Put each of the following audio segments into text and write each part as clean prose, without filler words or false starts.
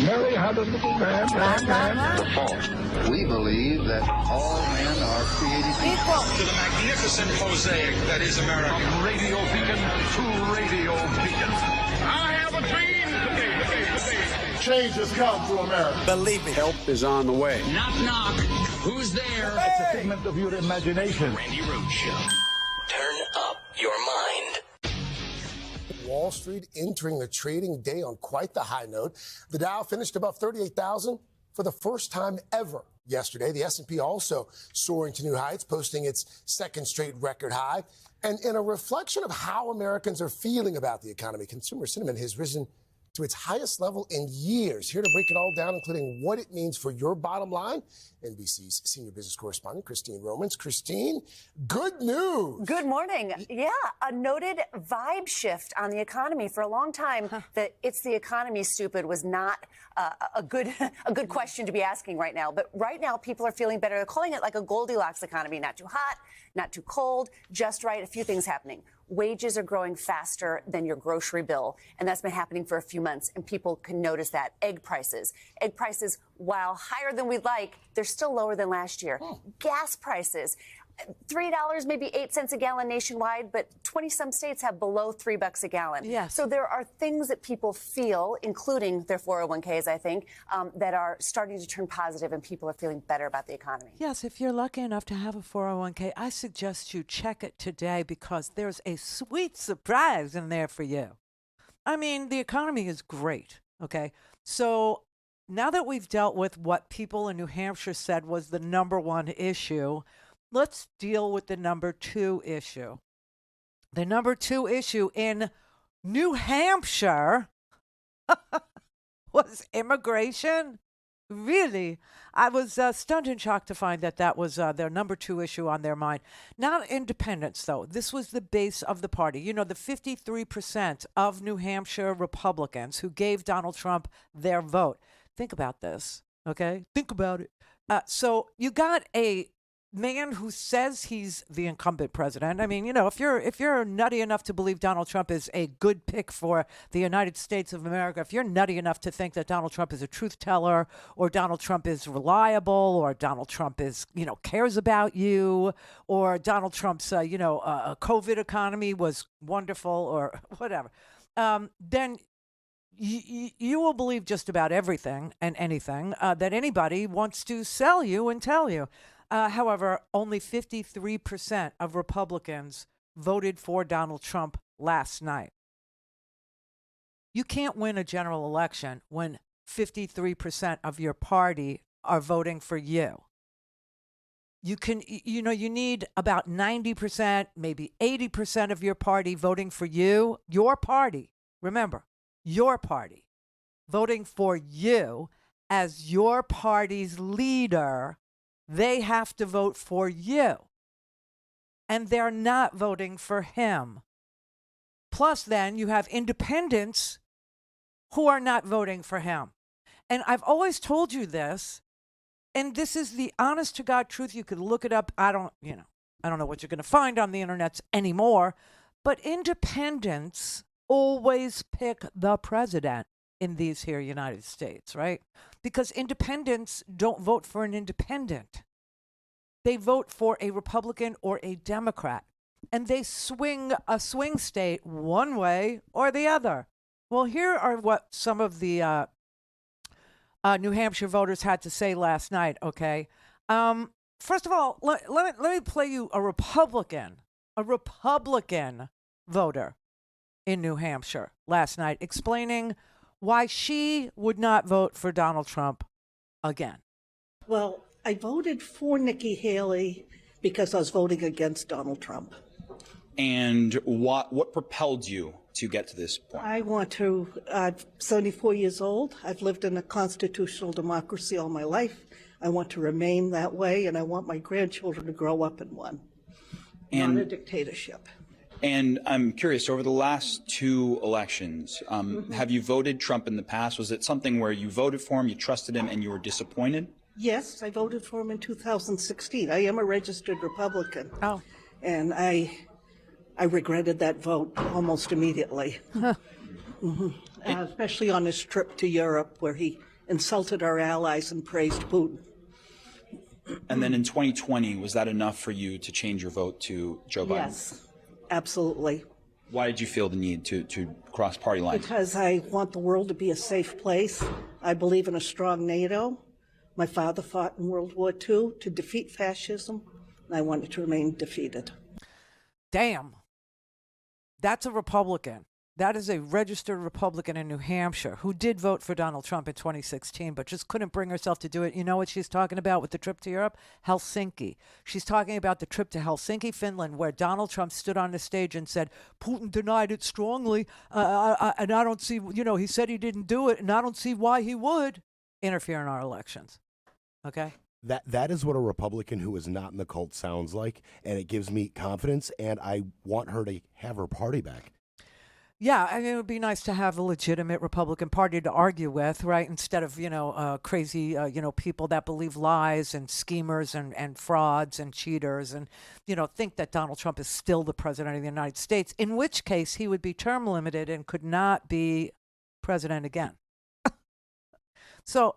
Mary had a little lamb. The fourth, we believe that all men are created equal. To the magnificent mosaic that is America. From radio beacon to radio beacon. I have a dream today. Change has come to America. Believe me. Help is on the way. Knock, knock. Who's there? It's a figment of your imagination. Randi Rhodes Show. Turn up your mind. Wall Street entering the trading day on quite the high note. The Dow finished above 38,000 for the first time ever yesterday. The S&P also soaring to new heights, posting its second straight record high. And in a reflection of how Americans are feeling about the economy, consumer sentiment has risen to its highest level in years. Here to break it all down, including what it means for your bottom line, NBC's senior business correspondent, Christine Romans. Christine, good news. Good morning. Yeah, a noted vibe shift on the economy. For a long time, that it's the economy, stupid, was not a good question to be asking right now. But right now, people are feeling better. They're calling it like a Goldilocks economy. Not too hot, not too cold, just right. A few things happening. Wages are growing faster than your grocery bill, and that's been happening for a few months, and people can notice that. Egg prices, while higher than we'd like, they're still lower than last year. Gas prices, $3, maybe 8 cents a gallon nationwide, but 20-some states have below $3 a gallon. Yeah. So there are things that people feel, including their 401ks, I think, that are starting to turn positive, and people are feeling better about the economy. Yes, if you're lucky enough to have a 401k, I suggest you check it today because there's a sweet surprise in there for you. I mean, the economy is great, okay? So now that we've dealt with what people in New Hampshire said was the #1 issue, let's deal with the #2 issue. The #2 issue in New Hampshire was immigration. Really? I was stunned and shocked to find that that was their #2 issue on their mind. Not independence, though. This was the base of the party. You know, the 53% of New Hampshire Republicans who gave Donald Trump their vote. Think about this, okay? Think about it. So you got a man who says he's the incumbent president. I mean, you know, if you're nutty enough to believe Donald Trump is a good pick for the United States of America, if you're nutty enough to think that Donald Trump is a truth teller, or Donald Trump is reliable, or Donald Trump is, cares about you, or Donald Trump's, COVID economy was wonderful, or whatever, then you will believe just about everything and anything that anybody wants to sell you and tell you. However, only 53% of Republicans voted for Donald Trump last night. You can't win a general election when 53% of your party are voting for you. You need about 90%, maybe 80% of your party voting for you, your party. Remember, your party voting for you as your party's leader. They have to vote for you. And they're not voting for him. Plus, then, you have independents who are not voting for him. And I've always told you this, and this is the honest to God truth. You could look it up. I don't know what you're going to find on the internet anymore, but independents always pick the president in these here United States, right? Because independents don't vote for an independent. They vote for a Republican or a Democrat. And they swing a swing state one way or the other. Well, here are what some of the New Hampshire voters had to say last night, okay? First of all, let me play you a Republican voter in New Hampshire last night explaining why she would not vote for Donald Trump again. Well, I voted for Nikki Haley because I was voting against Donald Trump. And what propelled you to get to this point? I'm 74 years old. I've lived in a constitutional democracy all my life. I want to remain that way, and I want my grandchildren to grow up in one, not a dictatorship. And I'm curious, over the last 2 elections, have you voted Trump in the past? Was it something where you voted for him, you trusted him, and you were disappointed? Yes, I voted for him in 2016. I am a registered Republican. Oh. And I regretted that vote almost immediately. Especially on his trip to Europe, where he insulted our allies and praised Putin. And then in 2020, was that enough for you to change your vote to Joe Biden? Yes, absolutely. Why did you feel the need to cross party lines? Because I want the world to be a safe place. I believe in a strong NATO. My father fought in World War II to defeat fascism, and I want it to remain defeated. Damn. That's a Republican. That is a registered Republican in New Hampshire who did vote for Donald Trump in 2016, but just couldn't bring herself to do it. You know what she's talking about with the trip to Europe? Helsinki. She's talking about the trip to Helsinki, Finland, where Donald Trump stood on the stage and said, Putin denied it strongly, and I don't see, he said he didn't do it, and I don't see why he would interfere in our elections. Okay? That is what a Republican who is not in the cult sounds like, and it gives me confidence, and I want her to have her party back. Yeah, I mean, it would be nice to have a legitimate Republican Party to argue with, right? Instead of, crazy, people that believe lies and schemers and frauds and cheaters and, think that Donald Trump is still the president of the United States, in which case he would be term limited and could not be president again. So,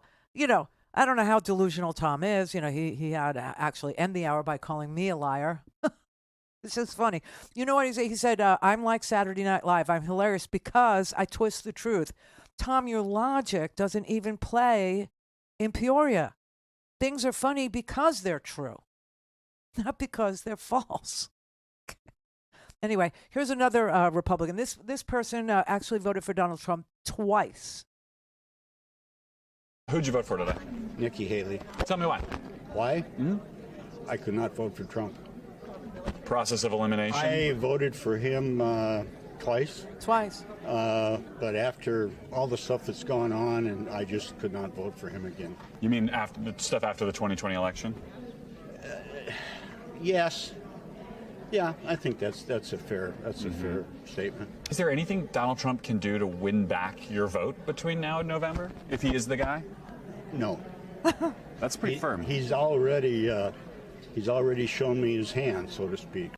I don't know how delusional Tom is. He had to actually end the hour by calling me a liar. It's just funny. You know what he said? He said, I'm like Saturday Night Live. I'm hilarious because I twist the truth. Tom, your logic doesn't even play in Peoria. Things are funny because they're true, not because they're false. Anyway, here's another Republican. This person actually voted for Donald Trump twice. Who'd you vote for today? Nikki Haley. Tell me why. Why? I could not vote for Trump. Process of elimination? I voted for him twice. Twice. But after all the stuff that's gone on, and I just could not vote for him again. You mean after the stuff after the 2020 election? Yes. Yeah, I think that's a fair fair statement. Is there anything Donald Trump can do to win back your vote between now and November, if he is the guy? No. That's pretty firm. He's already shown me his hand, so to speak.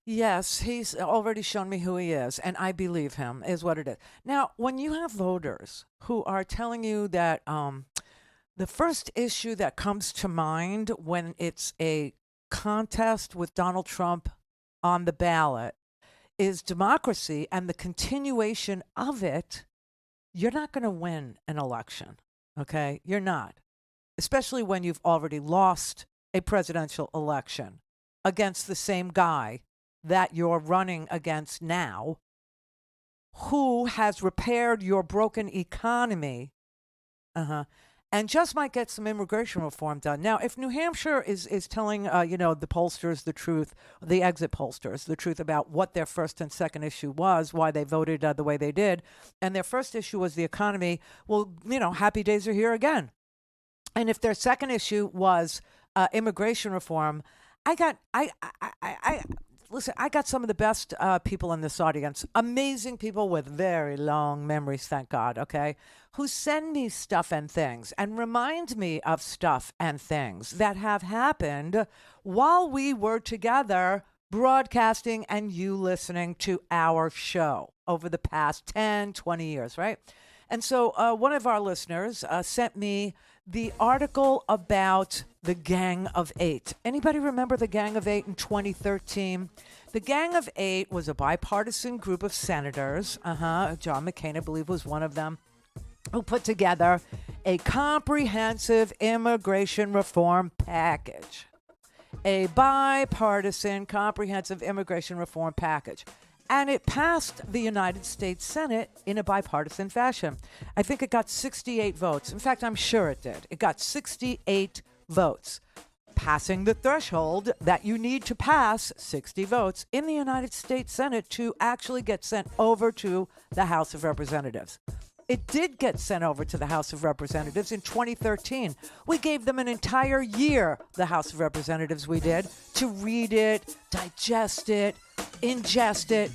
Yes, he's already shown me who he is, and I believe him, is what it is. Now, when you have voters who are telling you that the first issue that comes to mind when it's a contest with Donald Trump on the ballot is democracy and the continuation of it, you're not going to win an election, okay? You're not, especially when you've already lost a presidential election against the same guy that you're running against now, who has repaired your broken economy, and just might get some immigration reform done. Now, if New Hampshire is telling, the pollsters the truth, the exit pollsters, the truth about what their first and second issue was, why they voted the way they did, and their first issue was the economy, well, happy days are here again. And if their second issue was immigration reform, I got some of the best people in this audience, amazing people with very long memories, thank God, okay, who send me stuff and things and remind me of stuff and things that have happened while we were together broadcasting and you listening to our show over the past 10, 20 years, right? And so one of our listeners sent me the article about the Gang of Eight. Anybody remember the Gang of Eight in 2013? The Gang of Eight was a bipartisan group of senators. John McCain, I believe, was one of them, who put together a comprehensive immigration reform package. A bipartisan comprehensive immigration reform package. And it passed the United States Senate in a bipartisan fashion. I think it got 68 votes. In fact, I'm sure it did. It got 68 votes, passing the threshold that you need to pass 60 votes in the United States Senate to actually get sent over to the House of Representatives. It did get sent over to the House of Representatives in 2013. We gave them an entire year, the House of Representatives we did, to read it, digest it, ingest it.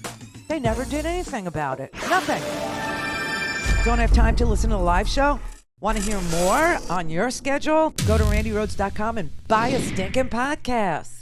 They never did anything about it. Nothing. Don't have time to listen to the live show? Want to hear more on your schedule? Go to randyrhodes.com and buy a stinking podcast.